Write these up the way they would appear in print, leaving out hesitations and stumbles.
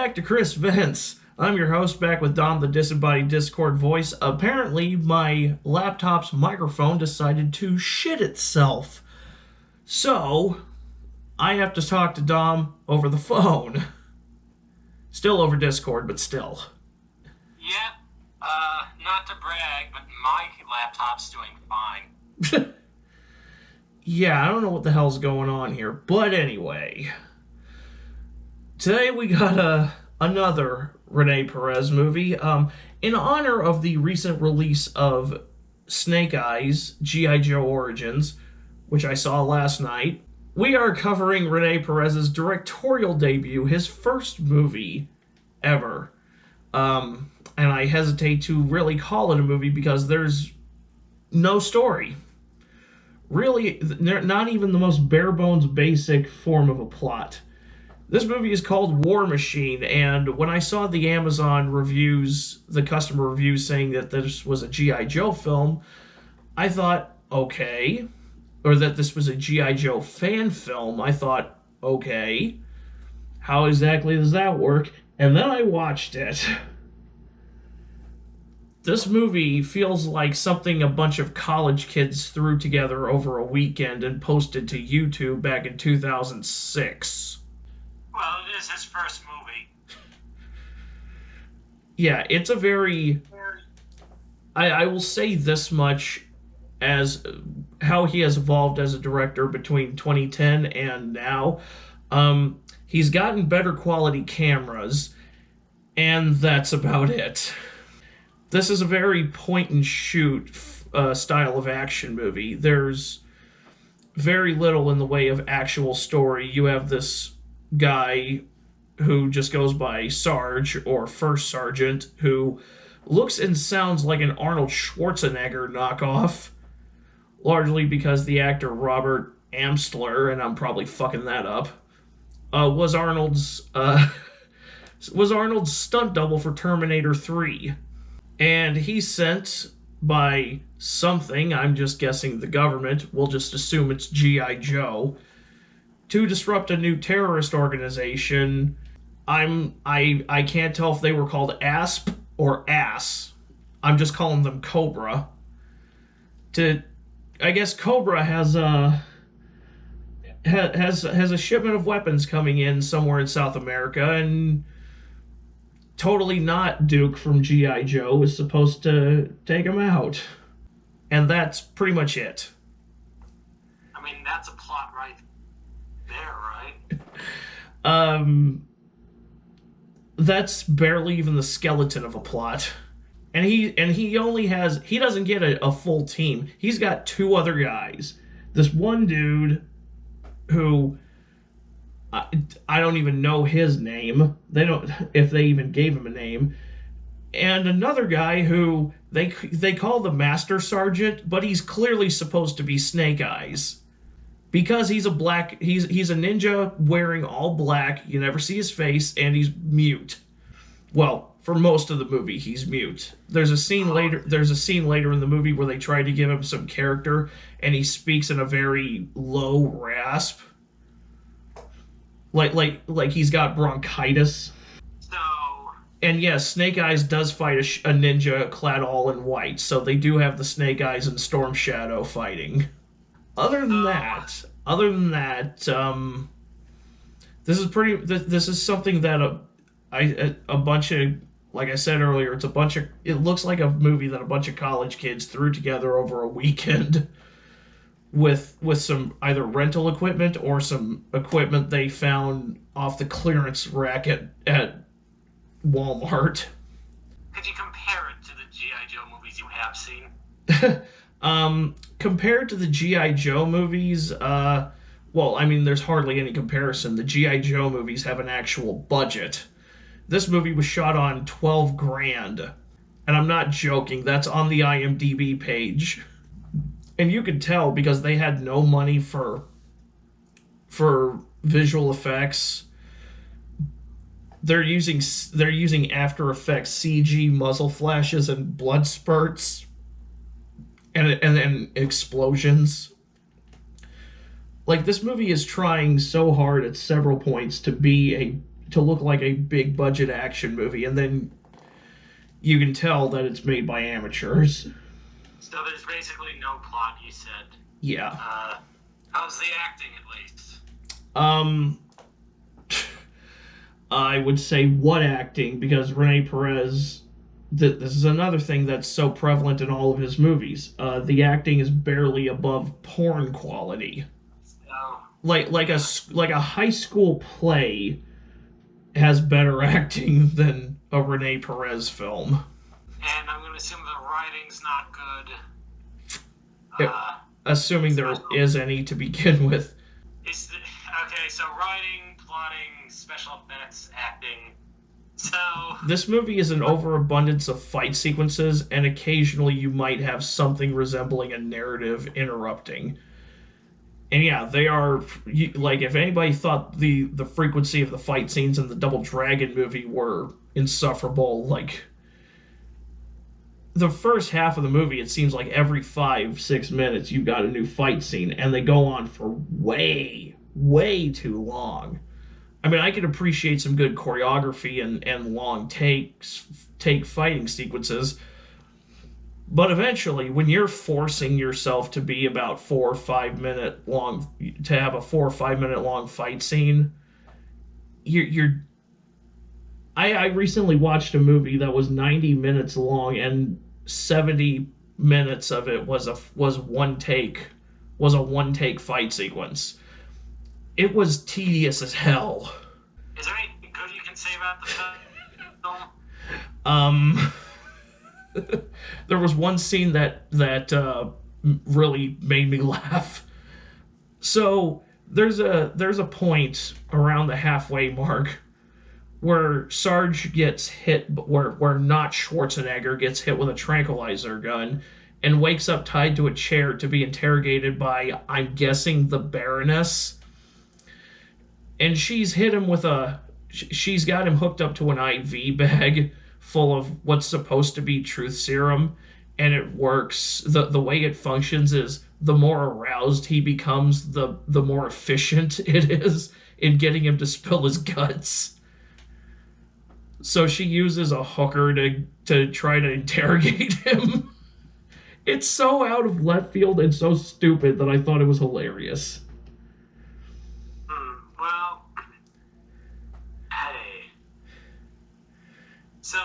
back to Kris Vents. I'm your host, back with Dom the Disembodied Discord voice. Apparently, my laptop's microphone decided to shit itself. So, I have to talk to Dom over the phone. Still over Discord, but still. Yeah, not to brag, but my laptop's doing fine. Yeah, I don't know what the hell's going on here. But anyway, today we got another Rene Perez movie. In honor of the recent release of Snake Eyes, G.I. Joe Origins, which I saw last night, we are covering Rene Perez's directorial debut, his first movie ever. And I hesitate to really call it a movie because there's no story. Really, not even the most bare-bones basic form of a plot. This movie is called War Machine, and when I saw the Amazon reviews, the customer reviews saying that this was a G.I. Joe film, I thought, okay. Or that this was a G.I. Joe fan film, I thought, okay. How exactly does that work? And then I watched it. This movie feels like something a bunch of college kids threw together over a weekend and posted to YouTube back in 2006. Well, it is his first movie. Yeah, it's a very... I will say this much as how he has evolved as a director between 2010 and now. He's gotten better quality cameras, and that's about it. This is a very point-and-shoot style of action movie. There's very little in the way of actual story. You have this guy who just goes by Sarge, or First Sergeant, who looks and sounds like an Arnold Schwarzenegger knockoff, largely because the actor Robert Amstler, and I'm probably fucking that up, was Arnold's stunt double for Terminator 3. And he's sent by something, I'm just guessing the government, we'll just assume it's G.I. Joe, to disrupt a new terrorist organization. I can't tell if they were called ASP or ASS. I'm just calling them Cobra. I guess Cobra has a shipment of weapons coming in somewhere in South America, and totally not Duke from G.I. Joe is supposed to take him out. And that's pretty much it. I mean, that's a plot right there, right? That's barely even the skeleton of a plot. And he doesn't get a full team. He's got two other guys. This one dude who I don't even know his name. They don't, if they even gave him a name. And another guy who they call the Master Sergeant, but he's clearly supposed to be Snake Eyes. Because he's a ninja wearing all black, you never see his face, and he's mute. Well, for most of the movie, he's mute. There's a scene later in the movie where they try to give him some character, and he speaks in a very low rasp. Like he's got bronchitis. So... And yes, Snake Eyes does fight a ninja clad all in white, so they do have the Snake Eyes and Storm Shadow fighting. Other than that, this is something that a bunch of, like I said earlier, it looks like a movie that a bunch of college kids threw together over a weekend with some either rental equipment or some equipment they found off the clearance rack at Walmart. Could you compare it to the G.I. Joe movies you have seen? Compared to the G.I. Joe movies, well, I mean, there's hardly any comparison. The G.I. Joe movies have an actual budget. This movie was shot on $12,000. And I'm not joking, that's on the IMDb page. And you could tell because they had no money for visual effects. They're using After Effects CG muzzle flashes and blood spurts and explosions. Like, this movie is trying so hard at several points to be to look like a big budget action movie, and then you can tell that it's made by amateurs. So there's basically no plot, you said. Yeah. How's the acting, at least? I would say what acting, because Rene Perez, this is another thing that's so prevalent in all of his movies. The acting is barely above porn quality. Oh. Like a high school play has better acting than a Rene Perez film. And I'm going to assume the writing's not good. Assuming there is any to begin with. Okay, so writing, plotting, special effects, acting. So this movie is an overabundance of fight sequences, and occasionally you might have something resembling a narrative interrupting. And yeah, they are, like, if anybody thought the frequency of the fight scenes in the Double Dragon movie were insufferable, like, the first half of the movie, it seems like every 5-6 minutes you've got a new fight scene, and they go on for way too long. I mean, I can appreciate some good choreography and long take fighting sequences, but eventually, when you're forcing yourself to be about 4 or 5 minute long, to have a 4 or 5 minute long fight scene, I recently watched a movie that was 90 minutes long, and 70 minutes of it was a one take fight sequence. It was tedious as hell. Is there anything good you can say about the film? There was one scene that really made me laugh. So there's a point around the halfway mark where Sarge gets hit, where not Schwarzenegger gets hit with a tranquilizer gun and wakes up tied to a chair to be interrogated by, I'm guessing, the Baroness. And she's got him hooked up to an IV bag full of what's supposed to be truth serum, and it works. The way it functions is the more aroused he becomes, the more efficient it is in getting him to spill his guts. So she uses a hooker to try to interrogate him. It's so out of left field and so stupid that I thought it was hilarious. Well, hey. So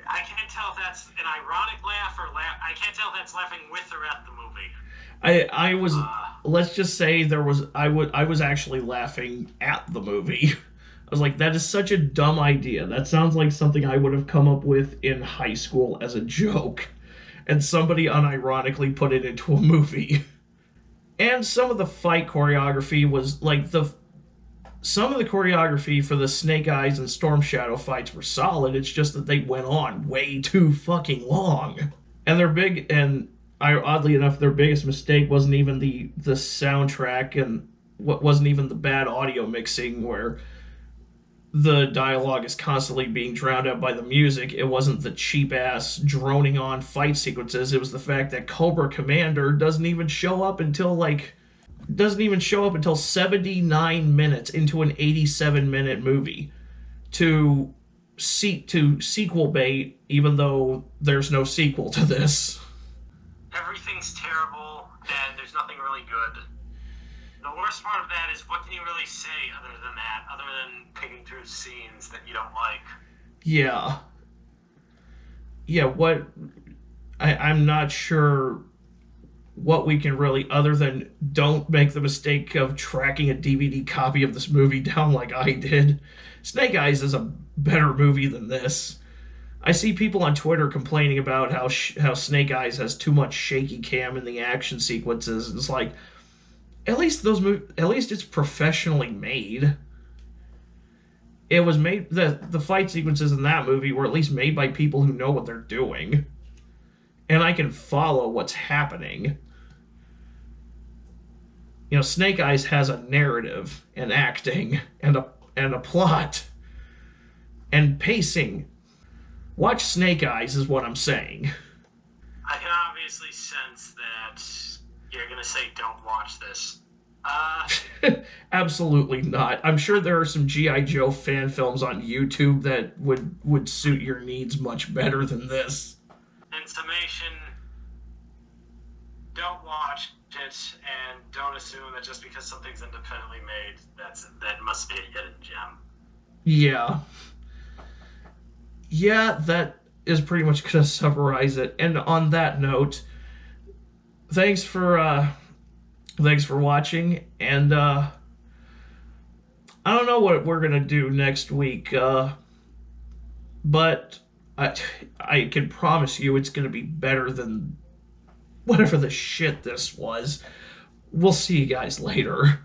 I can't tell if that's an ironic laugh or I can't tell if that's laughing with or at the movie. I was, let's just say I was actually laughing at the movie. I was like, that is such a dumb idea. That sounds like something I would have come up with in high school as a joke. And somebody unironically put it into a movie. And some of the fight choreography was like some of the choreography for the Snake Eyes and Storm Shadow fights were solid. It's just that they went on way too fucking long. And oddly enough, their biggest mistake wasn't even the soundtrack, and what wasn't even the bad audio mixing where the dialogue is constantly being drowned out by the music. It wasn't the cheap-ass droning on fight sequences. It was the fact that Cobra Commander doesn't even show up until 79 minutes into an 87-minute movie to sequel bait, even though there's no sequel to this. Everything's terrible, and there's nothing really good. The worst part of that is, what can you really say other than that, other than picking through scenes that you don't like? Yeah. Yeah, I'm not sure what we can really, other than don't make the mistake of tracking a DVD copy of this movie down like I did. Snake Eyes is a better movie than this. I see people on Twitter complaining about how Snake Eyes has too much shaky cam in the action sequences. It's like, at least it's professionally made. It was made, the fight sequences in that movie were at least made by people who know what they're doing, and I can follow what's happening. You know, Snake Eyes has a narrative and acting and a plot and pacing. Watch Snake Eyes is what I'm saying. I can obviously sense that you're going to say don't watch this. Uh, Absolutely not. I'm sure there are some GI Joe fan films on YouTube that would suit your needs much better than this. in summation, don't watch it and don't assume that just because something's independently made, that must be a hidden gem. Yeah. Yeah, that is pretty much going to summarize it. And on that note, thanks for watching, and I don't know what we're gonna do next week, but I I can promise you it's gonna be better than whatever the shit this was. We'll see you guys later.